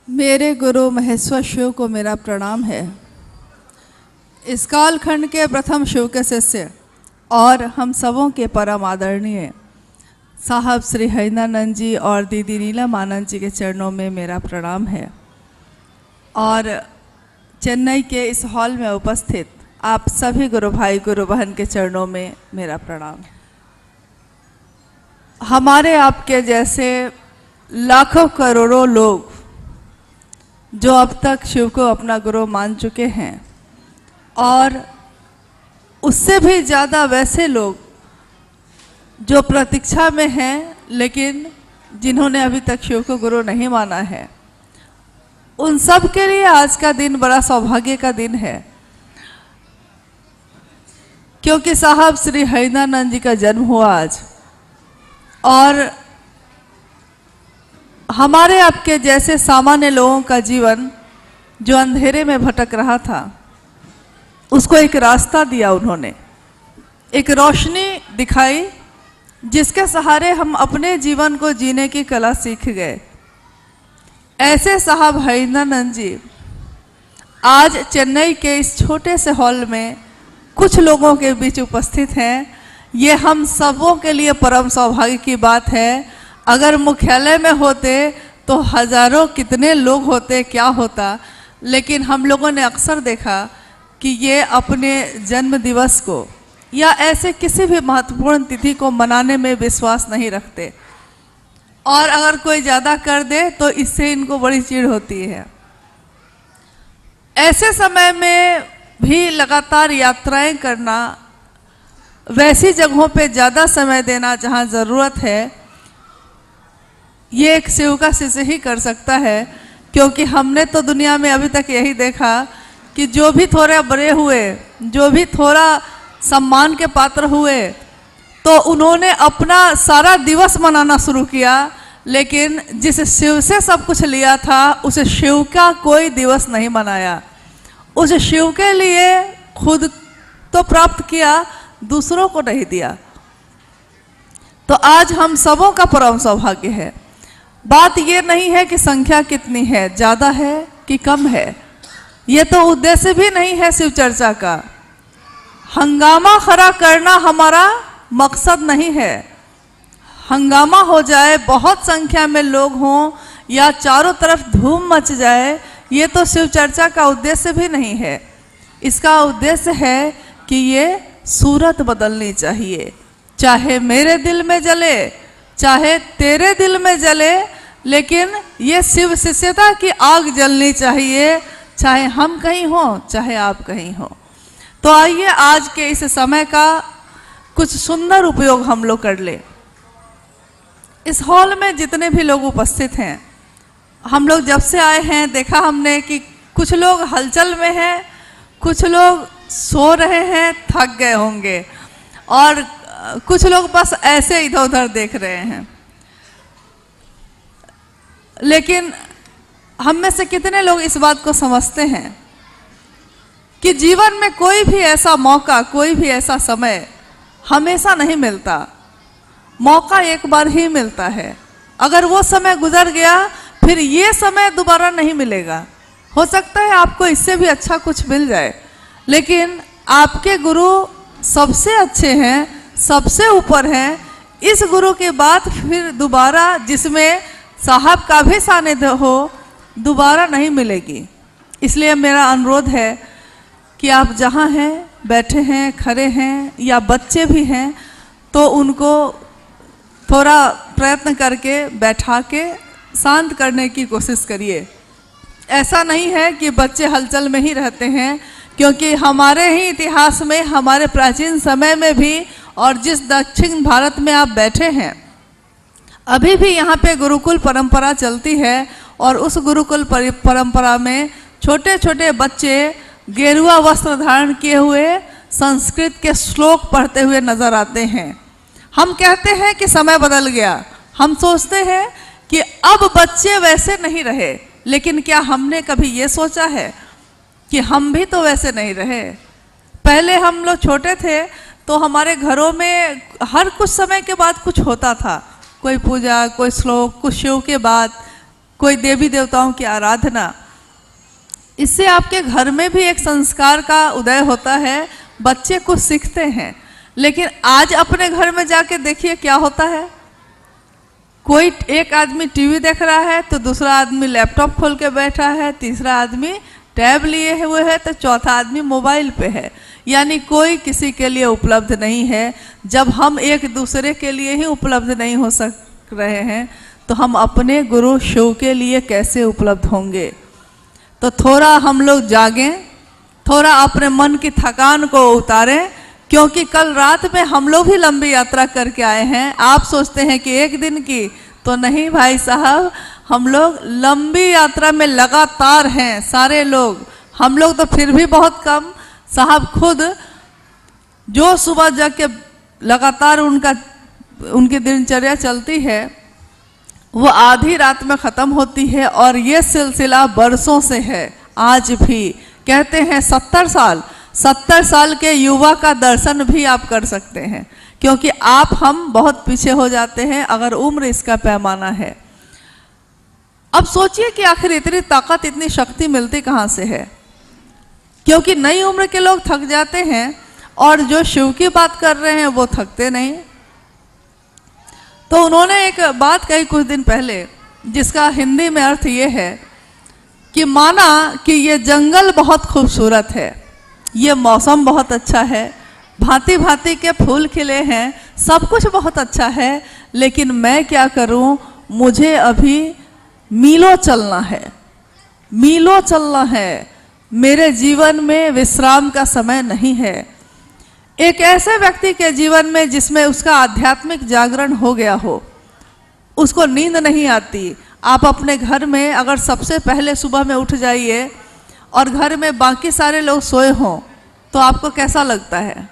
मेरे गुरु महेश्वर शिव को मेरा प्रणाम है। इस कालखंड के प्रथम शिव के शिष्य और हम सबों के परम आदरणीय साहब श्री हरिनानंद जी और दीदी नीलम आनंद जी के चरणों में मेरा प्रणाम है। और चेन्नई के इस हॉल में उपस्थित आप सभी गुरु भाई गुरु बहन के चरणों में मेरा प्रणाम है। हमारे आपके जैसे लाखों करोड़ों लोग जो अब तक शिव को अपना गुरु मान चुके हैं और उससे भी ज़्यादा वैसे लोग जो प्रतीक्षा में हैं लेकिन जिन्होंने अभी तक शिव को गुरु नहीं माना है, उन सब के लिए आज का दिन बड़ा सौभाग्य का दिन है, क्योंकि साहब श्री हरिनानंद जी का जन्म हुआ आज। और हमारे आपके जैसे सामान्य लोगों का जीवन जो अंधेरे में भटक रहा था, उसको एक रास्ता दिया उन्होंने, एक रोशनी दिखाई जिसके सहारे हम अपने जीवन को जीने की कला सीख गए। ऐसे साहब हरिनानंद जी आज चेन्नई के इस छोटे से हॉल में कुछ लोगों के बीच उपस्थित हैं। ये हम सबों के लिए परम सौभाग्य की बात है। अगर मुख्यालय में होते तो हजारों कितने लोग होते, क्या होता। लेकिन हम लोगों ने अक्सर देखा कि ये अपने जन्म दिवस को या ऐसे किसी भी महत्वपूर्ण तिथि को मनाने में विश्वास नहीं रखते, और अगर कोई ज़्यादा कर दे तो इससे इनको बड़ी चिढ़ होती है। ऐसे समय में भी लगातार यात्राएं करना, वैसी जगहों पे ज़्यादा समय देना जहाँ ज़रूरत है, ये एक शिव का शिष्य ही कर सकता है। क्योंकि हमने तो दुनिया में अभी तक यही देखा कि जो भी थोड़े बड़े हुए, जो भी थोड़ा सम्मान के पात्र हुए, तो उन्होंने अपना सारा दिवस मनाना शुरू किया, लेकिन जिस शिव से सब कुछ लिया था उस शिव का कोई दिवस नहीं मनाया। उस शिव के लिए खुद तो प्राप्त किया, दूसरों को नहीं दिया। तो आज हम सबों का परम सौभाग्य है। बात ये नहीं है कि संख्या कितनी है, ज़्यादा है कि कम है, ये तो उद्देश्य भी नहीं है शिव चर्चा का। हंगामा खड़ा करना हमारा मकसद नहीं है। हंगामा हो जाए, बहुत संख्या में लोग हों या चारों तरफ धूम मच जाए, ये तो शिव चर्चा का उद्देश्य भी नहीं है। इसका उद्देश्य है कि ये सूरत बदलनी चाहिए। चाहे मेरे दिल में जले, चाहे तेरे दिल में जले, लेकिन ये शिव शिष्यता की आग जलनी चाहिए, चाहे हम कहीं हो चाहे आप कहीं हो। तो आइए आज के इस समय का कुछ सुंदर उपयोग हम लोग कर ले। इस हॉल में जितने भी लोग उपस्थित हैं, हम लोग जब से आए हैं देखा हमने कि कुछ लोग हलचल में हैं, कुछ लोग सो रहे हैं, थक गए होंगे, और कुछ लोग बस ऐसे इधर उधर देख रहे हैं। लेकिन हम में से कितने लोग इस बात को समझते हैं कि जीवन में कोई भी ऐसा मौका, कोई भी ऐसा समय हमेशा नहीं मिलता। मौका एक बार ही मिलता है। अगर वो समय गुजर गया फिर ये समय दोबारा नहीं मिलेगा। हो सकता है आपको इससे भी अच्छा कुछ मिल जाए, लेकिन आपके गुरु सबसे अच्छे हैं, सबसे ऊपर हैं। इस गुरु के बाद फिर दोबारा जिसमें साहब का भी सानिध्य हो, दोबारा नहीं मिलेगी। इसलिए मेरा अनुरोध है कि आप जहाँ हैं, बैठे हैं, खड़े हैं या बच्चे भी हैं, तो उनको थोड़ा प्रयत्न करके बैठा के शांत करने की कोशिश करिए। ऐसा नहीं है कि बच्चे हलचल में ही रहते हैं, क्योंकि हमारे ही इतिहास में, हमारे प्राचीन समय में भी, और जिस दक्षिण भारत में आप बैठे हैं, अभी भी यहाँ पे गुरुकुल परंपरा चलती है। और उस गुरुकुल परंपरा में छोटे छोटे बच्चे गेरुआ वस्त्र धारण किए हुए संस्कृत के श्लोक पढ़ते हुए नजर आते हैं। हम कहते हैं कि समय बदल गया, हम सोचते हैं कि अब बच्चे वैसे नहीं रहे, लेकिन क्या हमने कभी ये सोचा है कि हम भी तो वैसे नहीं रहे। पहले हम लोग छोटे थे तो हमारे घरों में हर कुछ समय के बाद कुछ होता था, कोई पूजा, कोई श्लोक, कुछ शिव के बाद, कोई देवी देवताओं की आराधना, इससे आपके घर में भी एक संस्कार का उदय होता है, बच्चे कुछ सीखते हैं। लेकिन आज अपने घर में जाके देखिए क्या होता है। कोई एक आदमी टीवी देख रहा है तो दूसरा आदमी लैपटॉप खोल के बैठा है, तीसरा आदमी टैब लिए हुए है, तो चौथा आदमी मोबाइल पे है। यानी कोई किसी के लिए उपलब्ध नहीं है। जब हम एक दूसरे के लिए ही उपलब्ध नहीं हो सक रहे हैं तो हम अपने गुरु शिव के लिए कैसे उपलब्ध होंगे। तो थोड़ा हम लोग जागें, थोड़ा अपने मन की थकान को उतारें, क्योंकि कल रात में हम लोग ही लंबी यात्रा करके आए हैं। आप सोचते हैं कि एक दिन की, तो नहीं भाई साहब, हम लोग लंबी यात्रा में लगातार हैं सारे लोग। हम लोग तो फिर भी बहुत कम, साहब खुद जो सुबह जग के लगातार उनकी दिनचर्या चलती है वो आधी रात में ख़त्म होती है, और ये सिलसिला बरसों से है। आज भी कहते हैं 70 साल के युवा का दर्शन भी आप कर सकते हैं, क्योंकि हम बहुत पीछे हो जाते हैं अगर उम्र इसका पैमाना है। अब सोचिए कि आखिर इतनी ताकत, इतनी शक्ति मिलती कहाँ से है। क्योंकि नई उम्र के लोग थक जाते हैं और जो शिव की बात कर रहे हैं वो थकते नहीं। तो उन्होंने एक बात कही कुछ दिन पहले, जिसका हिंदी में अर्थ ये है कि माना कि ये जंगल बहुत खूबसूरत है, ये मौसम बहुत अच्छा है, भांति भांति के फूल खिले हैं, सब कुछ बहुत अच्छा है, लेकिन मैं क्या करूं, मुझे अभी मीलों चलना है, मीलों चलना है, मेरे जीवन में विश्राम का समय नहीं है। एक ऐसे व्यक्ति के जीवन में जिसमें उसका आध्यात्मिक जागरण हो गया हो, उसको नींद नहीं आती। आप अपने घर में अगर सबसे पहले सुबह में उठ जाइए और घर में बाकी सारे लोग सोए हों, तो आपको कैसा लगता है?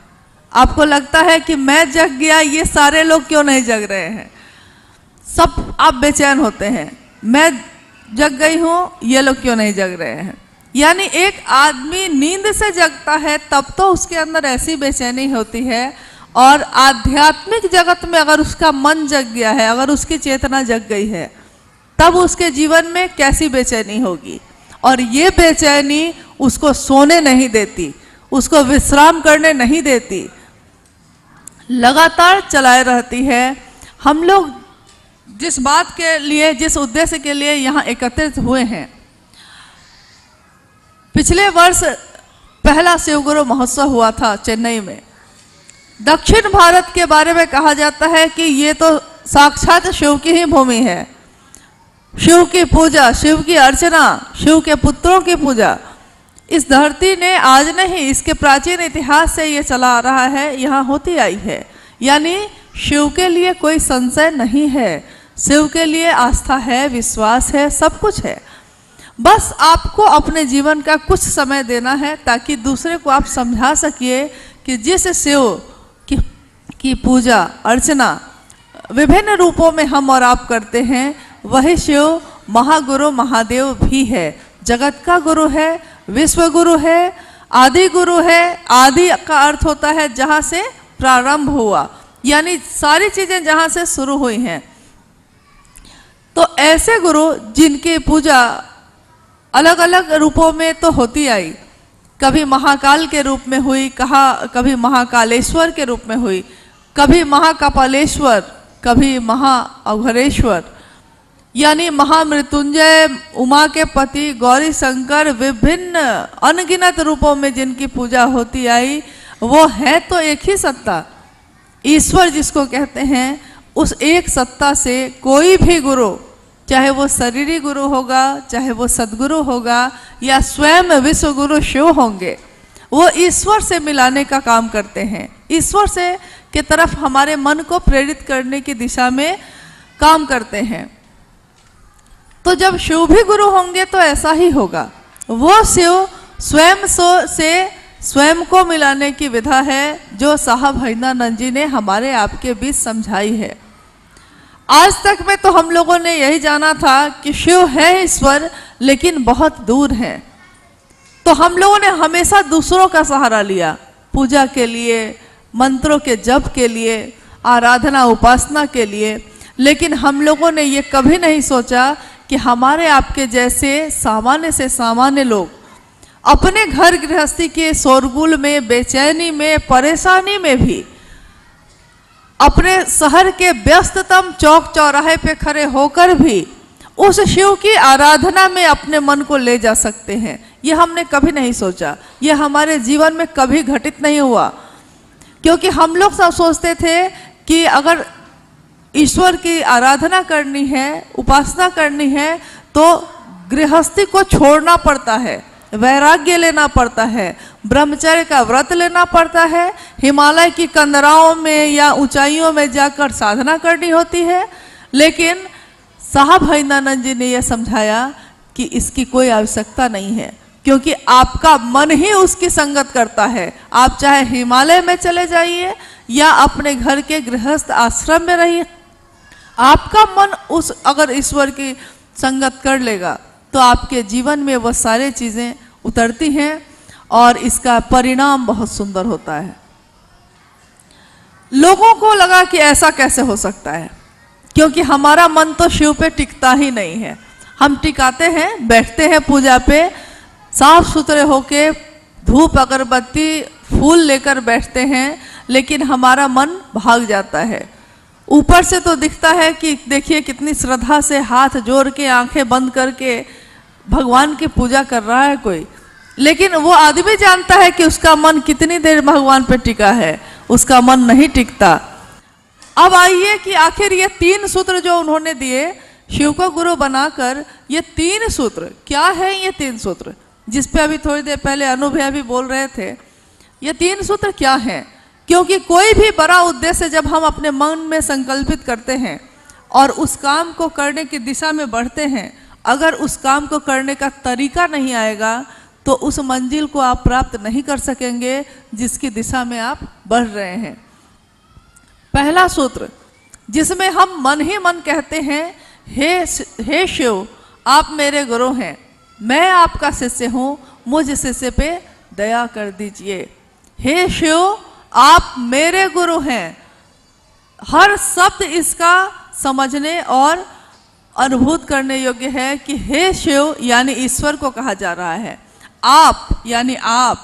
आपको लगता है कि मैं जग गया, ये सारे लोग क्यों नहीं जग रहे हैं। सब आप बेचैन होते हैं, मैं जग गई हूँ, ये लोग क्यों नहीं जग रहे हैं। यानी एक आदमी नींद से जगता है तब तो उसके अंदर ऐसी बेचैनी होती है, और आध्यात्मिक जगत में अगर उसका मन जग गया है, अगर उसकी चेतना जग गई है, तब उसके जीवन में कैसी बेचैनी होगी। और ये बेचैनी उसको सोने नहीं देती, उसको विश्राम करने नहीं देती, लगातार चलाए रहती है। हम लोग जिस बात के लिए, जिस उद्देश्य के लिए यहाँ एकत्रित हुए हैं, पिछले वर्ष पहला शिवगुरु महोत्सव हुआ था चेन्नई में। दक्षिण भारत के बारे में कहा जाता है कि ये तो साक्षात शिव की ही भूमि है। शिव की पूजा, शिव की अर्चना, शिव के पुत्रों की पूजा इस धरती ने आज नहीं, इसके प्राचीन इतिहास से ये चला आ रहा है, यहाँ होती आई है। यानी शिव के लिए कोई संशय नहीं है, शिव के लिए आस्था है, विश्वास है, सब कुछ है। बस आपको अपने जीवन का कुछ समय देना है ताकि दूसरे को आप समझा सकिए कि जिस शिव की पूजा अर्चना विभिन्न रूपों में हम और आप करते हैं, वही शिव महागुरु महादेव भी है, जगत का गुरु है, विश्व गुरु है, आदि गुरु है। आदि का अर्थ होता है जहाँ से प्रारंभ हुआ, यानी सारी चीज़ें जहाँ से शुरू हुई हैं। तो ऐसे गुरु जिनकी पूजा अलग अलग रूपों में तो होती आई, कभी महाकाल के रूप में हुई, कभी महाकालेश्वर के रूप में हुई, कभी महाकपालेश्वर, कभी महाअघोरेश्वर, यानी महामृत्युंजय, उमा के पति, गौरी शंकर, विभिन्न अनगिनत रूपों में जिनकी पूजा होती आई। वो है तो एक ही सत्ता, ईश्वर जिसको कहते हैं। उस एक सत्ता से कोई भी गुरु, चाहे वो शरीरी गुरु होगा, चाहे वो सदगुरु होगा, या स्वयं विश्व गुरु शिव होंगे, वो ईश्वर से मिलाने का काम करते हैं, ईश्वर से की तरफ हमारे मन को प्रेरित करने की दिशा में काम करते हैं। तो जब शिव भी गुरु होंगे तो ऐसा ही होगा। वो शिव स्वयं से स्वयं को मिलाने की विधा है जो साहब हरिनानंद जी ने हमारे आपके बीच समझाई है। आज तक में तो हम लोगों ने यही जाना था कि शिव है ईश्वर, लेकिन बहुत दूर है। तो हम लोगों ने हमेशा दूसरों का सहारा लिया, पूजा के लिए, मंत्रों के जप के लिए, आराधना उपासना के लिए, लेकिन हम लोगों ने ये कभी नहीं सोचा कि हमारे आपके जैसे सामान्य से सामान्य लोग अपने घर गृहस्थी के शोरगुल में, बेचैनी में, परेशानी में भी अपने शहर के व्यस्ततम चौक चौराहे पे खड़े होकर भी उस शिव की आराधना में अपने मन को ले जा सकते हैं। यह हमने कभी नहीं सोचा, यह हमारे जीवन में कभी घटित नहीं हुआ, क्योंकि हम लोग सब सोचते थे कि अगर ईश्वर की आराधना करनी है, उपासना करनी है, तो गृहस्थी को छोड़ना पड़ता है, वैराग्य लेना पड़ता है, ब्रह्मचर्य का व्रत लेना पड़ता है, हिमालय की कंदराओं में या ऊंचाइयों में जाकर साधना करनी होती है। लेकिन साहब हरिनानंद जी ने यह समझाया कि इसकी कोई आवश्यकता नहीं है, क्योंकि आपका मन ही उसकी संगत करता है। आप चाहे हिमालय में चले जाइए या अपने घर के गृहस्थ आश्रम में रहिए, आपका मन उस अगर ईश्वर की संगत कर लेगा तो आपके जीवन में वह सारी चीज़ें उतरती हैं और इसका परिणाम बहुत सुंदर होता है। लोगों को लगा कि ऐसा कैसे हो सकता है, क्योंकि हमारा मन तो शिव पे टिकता ही नहीं है। हम टिकाते हैं, बैठते हैं पूजा पे, साफ सुथरे होके धूप अगरबत्ती फूल लेकर बैठते हैं, लेकिन हमारा मन भाग जाता है। ऊपर से तो दिखता है कि देखिए कितनी श्रद्धा से हाथ जोड़ के आंखें बंद करके भगवान की पूजा कर रहा है कोई, लेकिन वो आदमी जानता है कि उसका मन कितनी देर भगवान पे टिका है, उसका मन नहीं टिकता। अब आइए कि आखिर ये 3 सूत्र जो उन्होंने दिए शिव को गुरु बनाकर, ये 3 सूत्र क्या है? ये 3 सूत्र जिस पे अभी थोड़ी देर पहले अनुभव भी बोल रहे थे, ये 3 सूत्र क्या हैं? क्योंकि कोई भी बड़ा उद्देश्य जब हम अपने मन में संकल्पित करते हैं और उस काम को करने की दिशा में बढ़ते हैं, अगर उस काम को करने का तरीका नहीं आएगा तो उस मंजिल को आप प्राप्त नहीं कर सकेंगे जिसकी दिशा में आप बढ़ रहे हैं। पहला सूत्र जिसमें हम मन ही मन कहते हैं, हे शिव आप मेरे गुरु हैं, मैं आपका शिष्य हूँ, मुझ शिष्य पे दया कर दीजिए। हे शिव आप मेरे गुरु हैं। हर शब्द इसका समझने और अनुभूत करने योग्य है कि हे शिव यानी ईश्वर को कहा जा रहा है, आप यानी आप,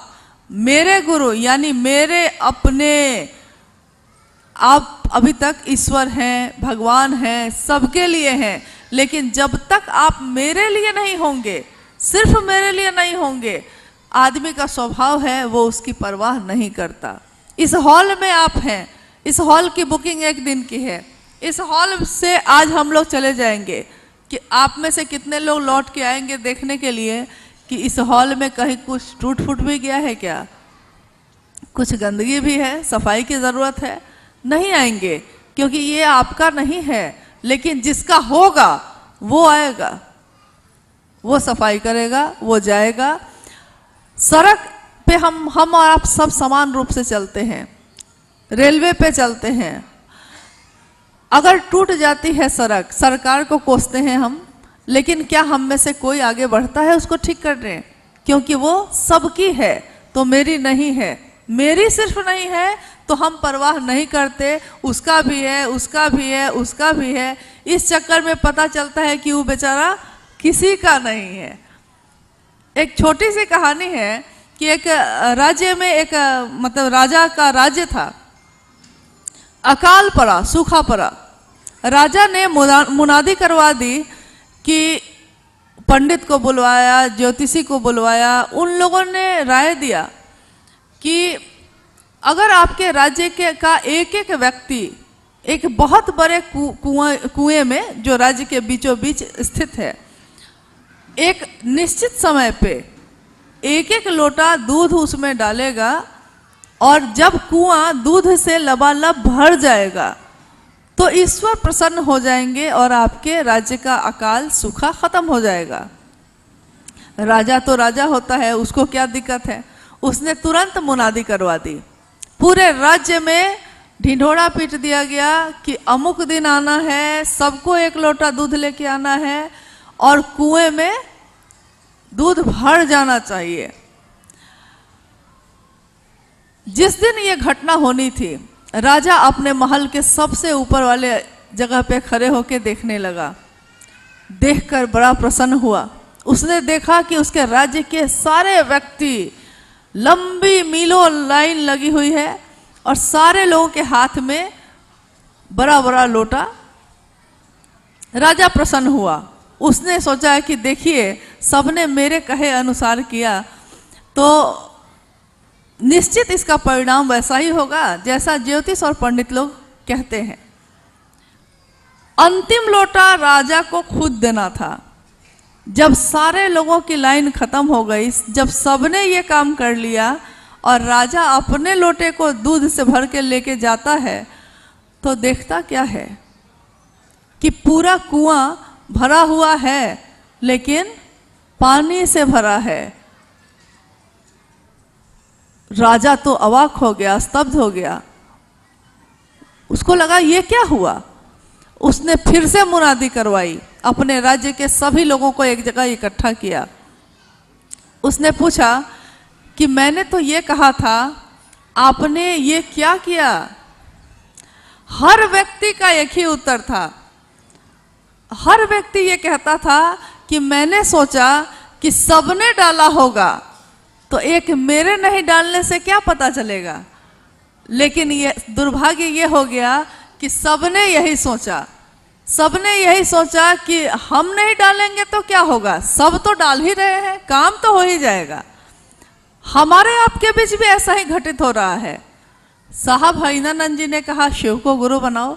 मेरे गुरु यानी मेरे अपने, आप अभी तक ईश्वर हैं, भगवान हैं, सबके लिए हैं, लेकिन जब तक आप मेरे लिए नहीं होंगे, सिर्फ मेरे लिए नहीं होंगे, आदमी का स्वभाव है वो उसकी परवाह नहीं करता। इस हॉल में आप हैं, इस हॉल की बुकिंग 1 दिन की है, इस हॉल से आज हम लोग चले जाएंगे, कि आप में से कितने लोग लौट के आएंगे देखने के लिए कि इस हॉल में कहीं कुछ टूट फूट भी गया है क्या, कुछ गंदगी भी है, सफाई की ज़रूरत है? नहीं आएंगे, क्योंकि ये आपका नहीं है। लेकिन जिसका होगा वो आएगा, वो सफाई करेगा, वो जाएगा। सड़क पे हम और आप सब समान रूप से चलते हैं, रेलवे पे चलते हैं, अगर टूट जाती है सड़क, सरकार को कोसते हैं हम, लेकिन क्या हम में से कोई आगे बढ़ता है उसको ठीक करने? क्योंकि वो सबकी है तो मेरी नहीं है, मेरी सिर्फ नहीं है तो हम परवाह नहीं करते, उसका भी है, उसका भी है, उसका भी है। इस चक्कर में पता चलता है कि वो बेचारा किसी का नहीं है। एक छोटी सी कहानी है कि एक राज्य में एक मतलब राजा का राज्य था, अकाल पड़ा, सूखा पड़ा। राजा ने मुनादी करवा दी कि पंडित को बुलवाया, ज्योतिषी को बुलवाया, उन लोगों ने राय दिया कि अगर आपके राज्य के का एक एक व्यक्ति एक बहुत बड़े कुएं में जो राज्य के बीचों बीच स्थित है, एक निश्चित समय पे एक एक लोटा दूध उसमें डालेगा और जब कुआं दूध से लबालब भर जाएगा तो ईश्वर प्रसन्न हो जाएंगे और आपके राज्य का अकाल सूखा खत्म हो जाएगा। राजा तो राजा होता है, उसको क्या दिक्कत है, उसने तुरंत मुनादी करवा दी। पूरे राज्य में ढिंढोरा पीट दिया गया कि अमुक दिन आना है, सबको 1 लोटा दूध लेके आना है और कुएं में दूध भर जाना चाहिए। जिस दिन ये घटना होनी थी, राजा अपने महल के सबसे ऊपर वाले जगह पे खड़े होके देखने लगा। देखकर बड़ा प्रसन्न हुआ। उसने देखा कि उसके राज्य के सारे व्यक्ति, लंबी मीलों लाइन लगी हुई है और सारे लोगों के हाथ में बड़ा बड़ा लोटा। राजा प्रसन्न हुआ। उसने सोचा कि देखिए सबने मेरे कहे अनुसार किया तो निश्चित इसका परिणाम वैसा ही होगा जैसा ज्योतिष और पंडित लोग कहते हैं। अंतिम लोटा राजा को खुद देना था। जब सारे लोगों की लाइन खत्म हो गई, जब सबने ये काम कर लिया और राजा अपने लोटे को दूध से भर के लेके जाता है, तो देखता क्या है कि पूरा कुआं भरा हुआ है लेकिन पानी से भरा है। राजा तो अवाक हो गया, स्तब्ध हो गया। उसको लगा ये क्या हुआ। उसने फिर से मुनादी करवाई, अपने राज्य के सभी लोगों को एक जगह इकट्ठा किया। उसने पूछा कि मैंने तो ये कहा था, आपने ये क्या किया। हर व्यक्ति का एक ही उत्तर था। हर व्यक्ति ये कहता था कि मैंने सोचा कि सबने डाला होगा तो एक मेरे नहीं डालने से क्या पता चलेगा। लेकिन ये दुर्भाग्य ये हो गया कि सबने यही सोचा। सबने यही सोचा कि हम नहीं डालेंगे तो क्या होगा, सब तो डाल ही रहे हैं, काम तो हो ही जाएगा। हमारे आपके बीच भी ऐसा ही घटित हो रहा है। साहब हरिनानंद जी ने कहा शिव को गुरु बनाओ।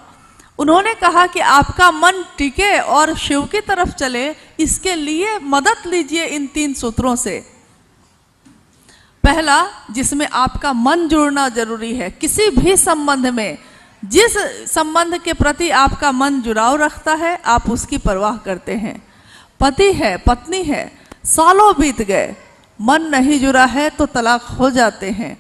उन्होंने कहा कि आपका मन टिके और शिव की तरफ चले, इसके लिए मदद लीजिए इन 3 सूत्रों से। पहला, जिसमें आपका मन जुड़ना जरूरी है। किसी भी संबंध में, जिस संबंध के प्रति आपका मन जुड़ाव रखता है, आप उसकी परवाह करते हैं। पति है, पत्नी है, सालों बीत गए, मन नहीं जुड़ा है तो तलाक हो जाते हैं।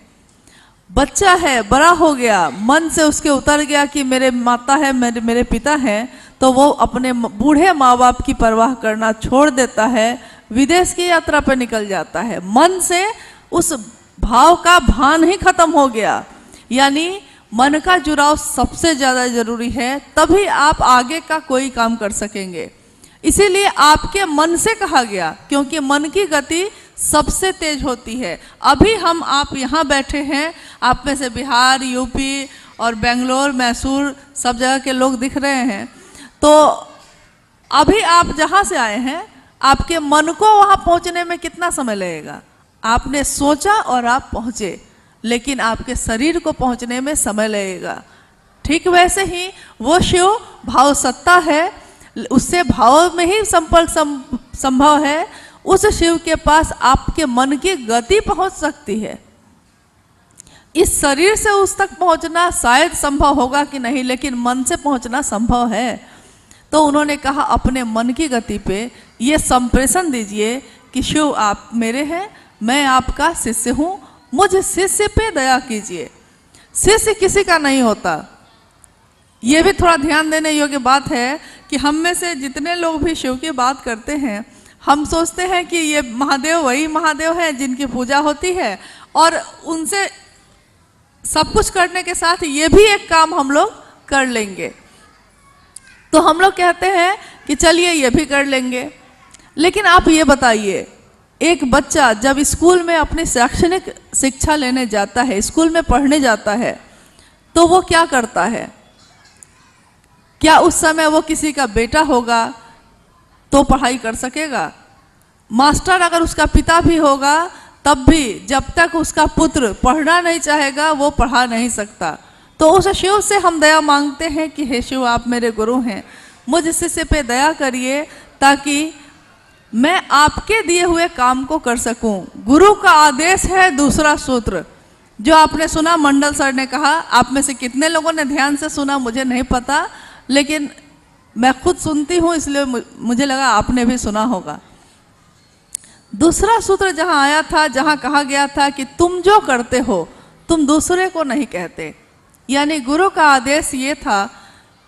बच्चा है, बड़ा हो गया, मन से उसके उतर गया कि मेरे माता है, मेरे पिता हैं, तो वो अपने बूढ़े माँ बाप की परवाह करना छोड़ देता है, विदेश की यात्रा पर निकल जाता है। मन से उस भाव का भान ही खत्म हो गया। यानी मन का जुड़ाव सबसे ज्यादा जरूरी है, तभी आप आगे का कोई काम कर सकेंगे। इसीलिए आपके मन से कहा गया, क्योंकि मन की गति सबसे तेज होती है। अभी आप यहाँ बैठे हैं, आप में से बिहार, यूपी और बेंगलोर, मैसूर सब जगह के लोग दिख रहे हैं। तो अभी आप जहाँ से आए हैं, आपके मन को वहाँ पहुँचने में कितना समय लगेगा। आपने सोचा और आप पहुँचे, लेकिन आपके शरीर को पहुँचने में समय लगेगा। ठीक वैसे ही वो शिव भाव सत्ता है, उससे भाव में ही संपर्क संभव है। उस शिव के पास आपके मन की गति पहुंच सकती है। इस शरीर से उस तक पहुंचना शायद संभव होगा कि नहीं, लेकिन मन से पहुंचना संभव है। तो उन्होंने कहा अपने मन की गति पे ये संप्रेषण दीजिए कि शिव आप मेरे हैं, मैं आपका शिष्य हूं, मुझ शिष्य पे दया कीजिए। शिष्य किसी का नहीं होता। ये भी थोड़ा ध्यान देने योग्य बात है कि हम में से जितने लोग भी शिव की बात करते हैं, हम सोचते हैं कि ये महादेव वही महादेव हैं जिनकी पूजा होती है, और उनसे सब कुछ करने के साथ ये भी एक काम हम लोग कर लेंगे। तो हम लोग कहते हैं कि चलिए ये भी कर लेंगे। लेकिन आप ये बताइए, एक बच्चा जब स्कूल में अपनी शैक्षणिक शिक्षा लेने जाता है, स्कूल में पढ़ने जाता है, तो वो क्या करता है। क्या उस समय वो किसी का बेटा होगा तो पढ़ाई कर सकेगा। मास्टर अगर उसका पिता भी होगा, तब भी जब तक उसका पुत्र पढ़ना नहीं चाहेगा, वो पढ़ा नहीं सकता। तो उस शिव से हम दया मांगते हैं कि हे शिव आप मेरे गुरु हैं, मुझ शिष्य पे दया करिए ताकि मैं आपके दिए हुए काम को कर सकूं। गुरु का आदेश है दूसरा सूत्र, जो आपने सुना, मंडल सर ने कहा। आप में से कितने लोगों ने ध्यान से सुना मुझे नहीं पता, लेकिन मैं खुद सुनती हूँ, इसलिए मुझे लगा आपने भी सुना होगा। दूसरा सूत्र जहाँ आया था, जहाँ कहा गया था कि तुम जो करते हो तुम दूसरे को नहीं कहते। यानी गुरु का आदेश ये था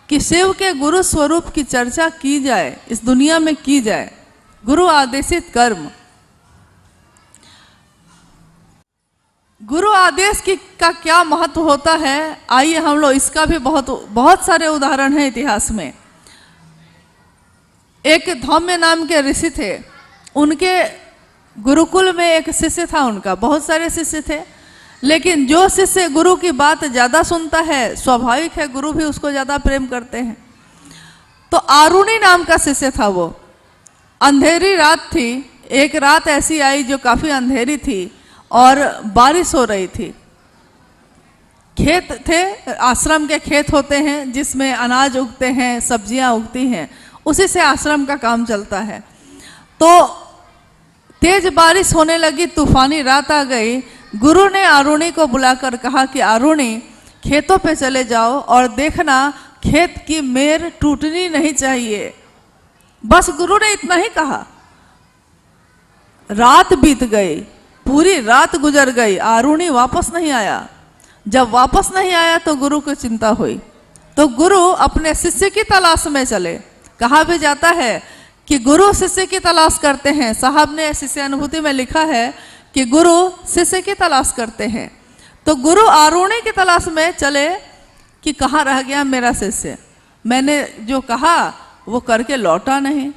कि शिव के गुरु स्वरूप की चर्चा की जाए, इस दुनिया में की जाए। गुरु आदेशित कर्म, गुरु आदेश का क्या महत्व होता है, आइए हम लोग इसका भी बहुत सारे उदाहरण हैं इतिहास में। एक धौम्य नाम के ऋषि थे, उनके गुरुकुल में एक शिष्य था उनका, बहुत सारे शिष्य थे, लेकिन जो शिष्य गुरु की बात ज़्यादा सुनता है, स्वाभाविक है गुरु भी उसको ज़्यादा प्रेम करते हैं। तो आरुणि नाम का शिष्य था वो। अंधेरी रात थी, एक रात ऐसी आई जो काफ़ी अंधेरी थी और बारिश हो रही थी। खेत थे, आश्रम के खेत होते हैं जिसमें अनाज उगते हैं, सब्जियां उगती हैं, उसी से आश्रम का काम चलता है। तो तेज बारिश होने लगी, तूफानी रात आ गई। गुरु ने आरुणि को बुलाकर कहा कि आरुणि, खेतों पे चले जाओ और देखना खेत की मेर टूटनी नहीं चाहिए। बस गुरु ने इतना ही कहा। रात बीत गई, पूरी रात गुजर गई, आरुणि वापस नहीं आया। जब वापस नहीं आया तो गुरु को चिंता हुई, तो गुरु अपने शिष्य की तलाश में चले। कहा भी जाता है कि गुरु शिष्य की तलाश करते हैं। साहब ने शिष्य अनुभूति में लिखा है कि गुरु शिष्य की तलाश करते हैं। तो गुरु आरुणि की तलाश में चले कि कहाँ रह गया मेरा शिष्य, मैंने जो कहा वो करके लौटा नहीं।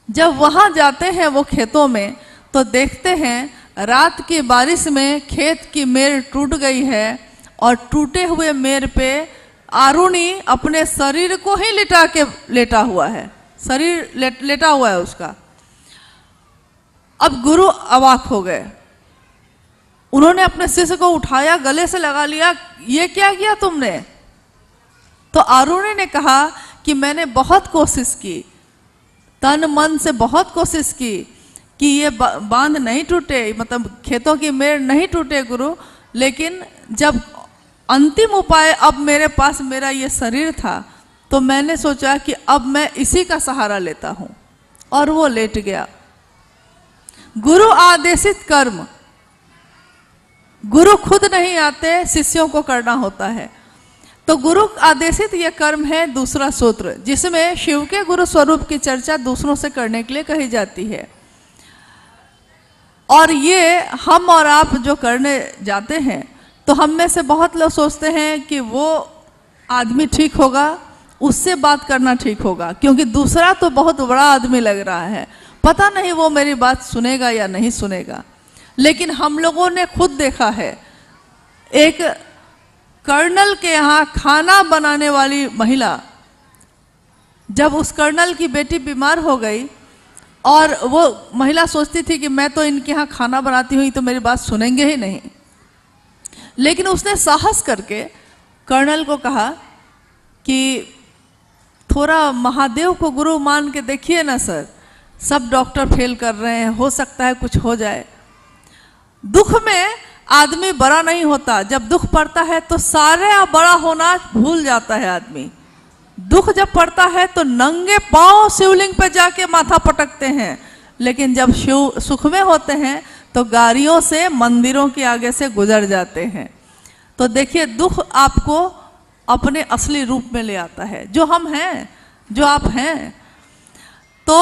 जब वहाँ जाते हैं वो खेतों में, तो देखते हैं रात की बारिश में खेत की मेर टूट गई है और टूटे हुए मेर पे आरुणि अपने शरीर को ही लिटा के लेटा हुआ है, शरीर लेटा हुआ है उसका। अब गुरु अवाक हो गए, उन्होंने अपने शिष्य को उठाया, गले से लगा लिया, ये क्या किया तुमने? तो आरुणि ने कहा कि मैंने बहुत कोशिश की, तन मन से बहुत कोशिश की कि ये बांध नहीं टूटे, मतलब खेतों की मेड़ नहीं टूटे गुरु, लेकिन जब अंतिम उपाय अब मेरे पास मेरा ये शरीर था, तो मैंने सोचा कि अब मैं इसी का सहारा लेता हूँ, और वो लेट गया। गुरु आदेशित कर्म, गुरु खुद नहीं आते, शिष्यों को करना होता है। तो गुरु आदेशित यह कर्म है दूसरा सूत्र, जिसमें शिव के गुरु स्वरूप की चर्चा दूसरों से करने के लिए कही जाती है। और ये हम और आप जो करने जाते हैं, तो हम में से बहुत लोग सोचते हैं कि वो आदमी ठीक होगा, उससे बात करना ठीक होगा, क्योंकि दूसरा तो बहुत बड़ा आदमी लग रहा है, पता नहीं वो मेरी बात सुनेगा या नहीं सुनेगा। लेकिन हम लोगों ने खुद देखा है, एक कर्नल के यहाँ खाना बनाने वाली महिला, जब उस कर्नल की बेटी बीमार हो गई और वो महिला सोचती थी कि मैं तो इनके यहाँ खाना बनाती हुई तो मेरी बात सुनेंगे ही नहीं, लेकिन उसने साहस करके कर्नल को कहा कि थोड़ा महादेव को गुरु मान के देखिए ना सर, सब डॉक्टर फेल कर रहे हैं, हो सकता है कुछ हो जाए। दुख में आदमी बड़ा नहीं होता, जब दुख पड़ता है तो सारे बड़ा होना भूल जाता है आदमी। दुख जब पड़ता है तो नंगे पांव शिवलिंग पे जाके माथा पटकते हैं, लेकिन जब शिव सुख में होते हैं तो गाड़ियों से मंदिरों के आगे से गुजर जाते हैं। तो देखिए, दुख आपको अपने असली रूप में ले आता है, जो हम हैं, जो आप हैं। तो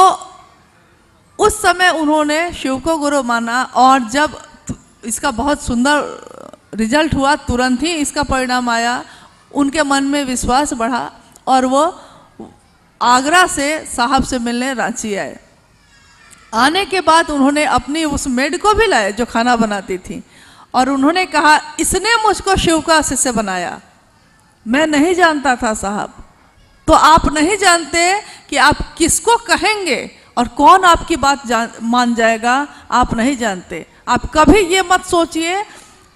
उस समय उन्होंने शिव को गुरु माना, और जब इसका बहुत सुंदर रिजल्ट हुआ, तुरंत ही इसका परिणाम आया, उनके मन में विश्वास बढ़ा और वो आगरा से साहब से मिलने रांची आए। आने के बाद उन्होंने अपनी उस मेड को भी लाए जो खाना बनाती थी, और उन्होंने कहा इसने मुझको शिव का शिष्य बनाया, मैं नहीं जानता था साहब। तो आप नहीं जानते कि आप किसको कहेंगे और कौन आपकी बात मान जाएगा, आप नहीं जानते। आप कभी ये मत सोचिए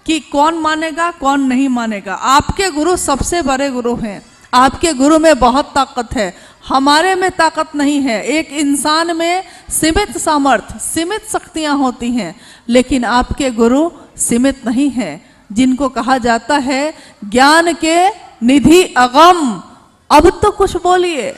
कि कौन मानेगा कौन नहीं मानेगा। आपके गुरु सबसे बड़े गुरु हैं, आपके गुरु में बहुत ताकत है, हमारे में ताकत नहीं है। एक इंसान में सीमित सामर्थ्य, सीमित शक्तियां होती हैं, लेकिन आपके गुरु सीमित नहीं हैं, जिनको कहा जाता है ज्ञान के निधि अगम। अब तो कुछ बोलिए,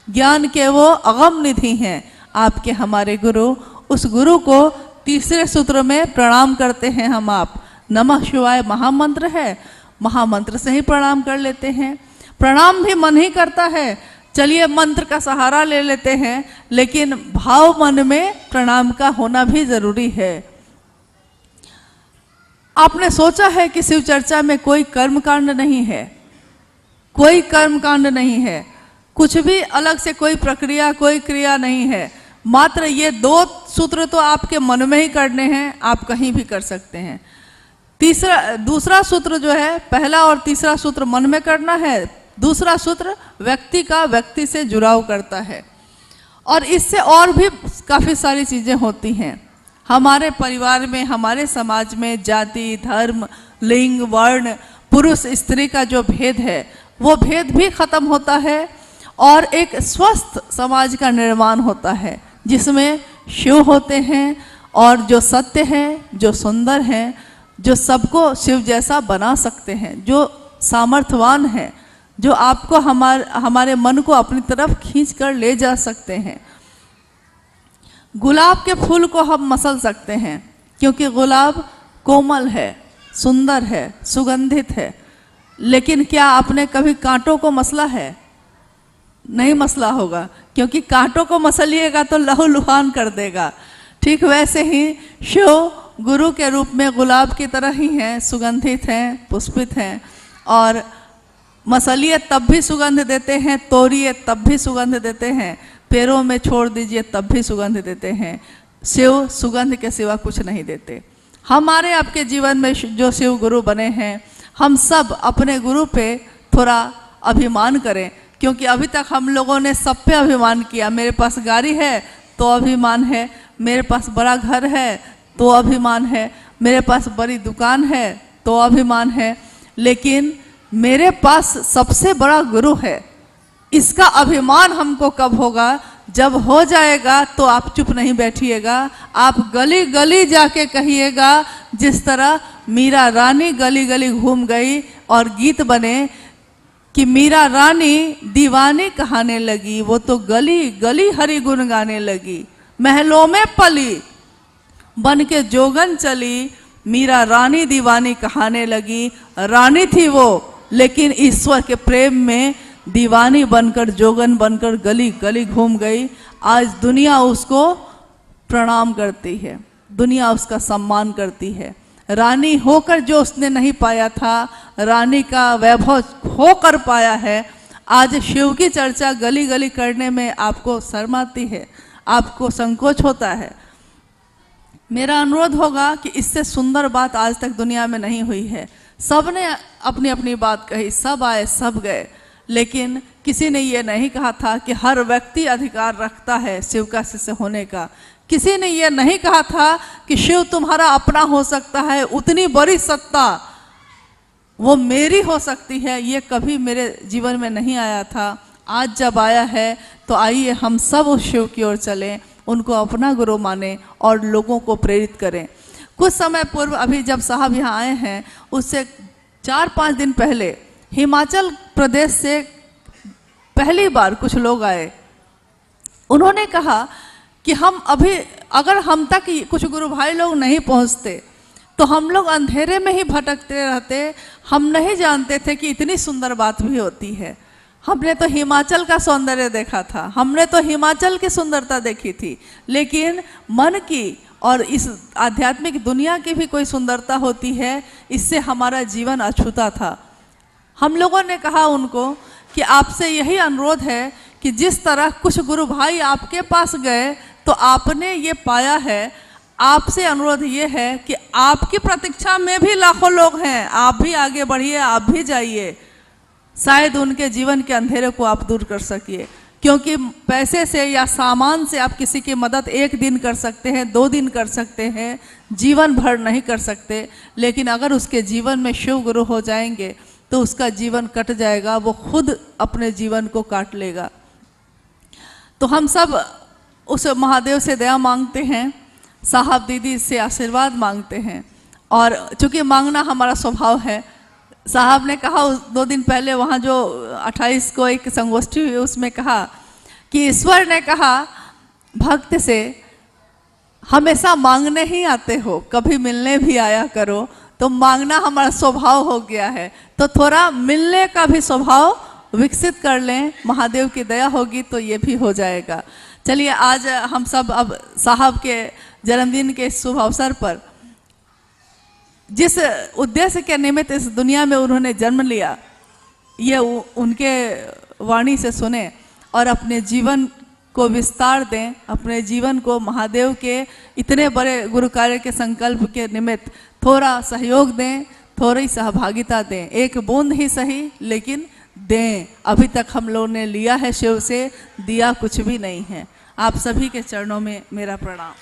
ज्ञान के वो अगम निधि हैं आपके हमारे गुरु। उस गुरु को तीसरे सूत्र में प्रणाम करते हैं हम आप। नमः शिवाय महामंत्र है, महामंत्र से ही प्रणाम कर लेते हैं। प्रणाम भी मन ही करता है, चलिए मंत्र का सहारा ले लेते हैं, लेकिन भाव मन में प्रणाम का होना भी जरूरी है। आपने सोचा है कि शिव चर्चा में कोई कर्मकांड नहीं है, कोई कर्मकांड नहीं है, कुछ भी अलग से कोई प्रक्रिया कोई क्रिया नहीं है, मात्र ये 2 सूत्र तो आपके मन में ही करने हैं, आप कहीं भी कर सकते हैं। दूसरा सूत्र जो है, पहला और तीसरा सूत्र मन में करना है, दूसरा सूत्र व्यक्ति का व्यक्ति से जुड़ाव करता है। और इससे और भी काफ़ी सारी चीज़ें होती हैं। हमारे परिवार में, हमारे समाज में जाति, धर्म, लिंग, वर्ण, पुरुष स्त्री का जो भेद है वो भेद भी खत्म होता है और एक स्वस्थ समाज का निर्माण होता है जिसमें शिव होते हैं और जो सत्य है, जो सुंदर है, जो सबको शिव जैसा बना सकते हैं, जो सामर्थ्यवान है, जो आपको हमारे मन को अपनी तरफ खींच कर ले जा सकते हैं। गुलाब के फूल को हम मसल सकते हैं क्योंकि गुलाब कोमल है, सुंदर है, सुगंधित है, लेकिन क्या आपने कभी कांटों को मसला है? नहीं मसला होगा, क्योंकि कांटों को मसलिएगा तो लहूलुहान कर देगा। ठीक वैसे ही शिव गुरु के रूप में गुलाब की तरह ही हैं, सुगंधित हैं, पुष्पित हैं, और मसलिए तब भी सुगंध देते हैं, तोड़िए तब भी सुगंध देते हैं, पैरों में छोड़ दीजिए तब भी सुगंध देते हैं। शिव सुगंध के सिवा कुछ नहीं देते। हमारे आपके जीवन में जो शिव गुरु बने हैं, हम सब अपने गुरु पे थोड़ा अभिमान करें, क्योंकि अभी तक हम लोगों ने सब पे अभिमान किया। मेरे पास गाड़ी है तो अभिमान है, मेरे पास बड़ा घर है तो अभिमान है, मेरे पास बड़ी दुकान है तो अभिमान है, लेकिन मेरे पास सबसे बड़ा गुरु है, इसका अभिमान हमको कब होगा? जब हो जाएगा तो आप चुप नहीं बैठिएगा, आप गली गली जाके कहिएगा, जिस तरह मीरा रानी गली गली घूम गई और गीत बने कि मीरा रानी दीवानी कहाने लगी, वो तो गली गली हरि गुण गाने लगी, महलों में पली बन के जोगन चली, मीरा रानी दीवानी कहाने लगी। रानी थी वो, लेकिन ईश्वर के प्रेम में दीवानी बनकर, जोगन बनकर गली गली घूम गई। आज दुनिया उसको प्रणाम करती है, दुनिया उसका सम्मान करती है। रानी होकर जो उसने नहीं पाया था, रानी का वैभव होकर पाया है। आज शिव की चर्चा गली गली करने में आपको शर्म आती है, आपको संकोच होता है। मेरा अनुरोध होगा कि इससे सुंदर बात आज तक दुनिया में नहीं हुई है। सब ने अपनी अपनी बात कही, सब आए सब गए, लेकिन किसी ने ये नहीं कहा था कि हर व्यक्ति अधिकार रखता है शिव का शिष्य होने का। किसी ने ये नहीं कहा था कि शिव तुम्हारा अपना हो सकता है, उतनी बड़ी सत्ता वो मेरी हो सकती है, ये कभी मेरे जीवन में नहीं आया था। आज जब आया है तो आइए हम सब उस शिव की ओर चलें, उनको अपना गुरु माने और लोगों को प्रेरित करें। कुछ समय पूर्व अभी जब साहब यहाँ आए हैं, उससे 4-5 दिन पहले हिमाचल प्रदेश से पहली बार कुछ लोग आए। उन्होंने कहा कि हम अभी, अगर हम तक कुछ गुरु भाई लोग नहीं पहुँचते तो हम लोग अंधेरे में ही भटकते रहते। हम नहीं जानते थे कि इतनी सुंदर बात भी होती है। हमने तो हिमाचल का सौंदर्य देखा था, हमने तो हिमाचल की सुंदरता देखी थी, लेकिन मन की और इस आध्यात्मिक दुनिया की भी कोई सुंदरता होती है, इससे हमारा जीवन अछूता था। हम लोगों ने कहा उनको कि आपसे यही अनुरोध है कि जिस तरह कुछ गुरु भाई आपके पास गए तो आपने ये पाया है, आपसे अनुरोध ये है कि आपकी प्रतीक्षा में भी लाखों लोग हैं, आप भी आगे बढ़िए, आप भी जाइए, शायद उनके जीवन के अंधेरे को आप दूर कर सकिए। क्योंकि पैसे से या सामान से आप किसी की मदद 1 दिन कर सकते हैं, 2 दिन कर सकते हैं, जीवन भर नहीं कर सकते। लेकिन अगर उसके जीवन में शिव गुरु हो जाएंगे तो उसका जीवन कट जाएगा, वो खुद अपने जीवन को काट लेगा। तो हम सब उस महादेव से दया मांगते हैं, साहब दीदी से आशीर्वाद मांगते हैं, और चूँकि मांगना हमारा स्वभाव है। साहब ने कहा 2 दिन पहले वहाँ जो 28 को एक संगोष्ठी हुई, उसमें कहा कि ईश्वर ने कहा भक्त से, हमेशा मांगने ही आते हो, कभी मिलने भी आया करो। तो मांगना हमारा स्वभाव हो गया है, तो थोड़ा मिलने का भी स्वभाव विकसित कर लें, महादेव की दया होगी तो ये भी हो जाएगा। चलिए, आज हम सब अब साहब के जन्मदिन के शुभ अवसर पर, जिस उद्देश्य के निमित्त इस दुनिया में उन्होंने जन्म लिया, ये उनके वाणी से सुने। और अपने जीवन को विस्तार दें, अपने जीवन को महादेव के इतने बड़े गुरु कार्य के संकल्प के निमित्त थोड़ा सहयोग दें, थोड़ी सहभागिता दें। एक बूंद ही सही लेकिन दें। अभी तक हम लोगों ने लिया है शिव से, दिया कुछ भी नहीं है। आप सभी के चरणों में मेरा प्रणाम।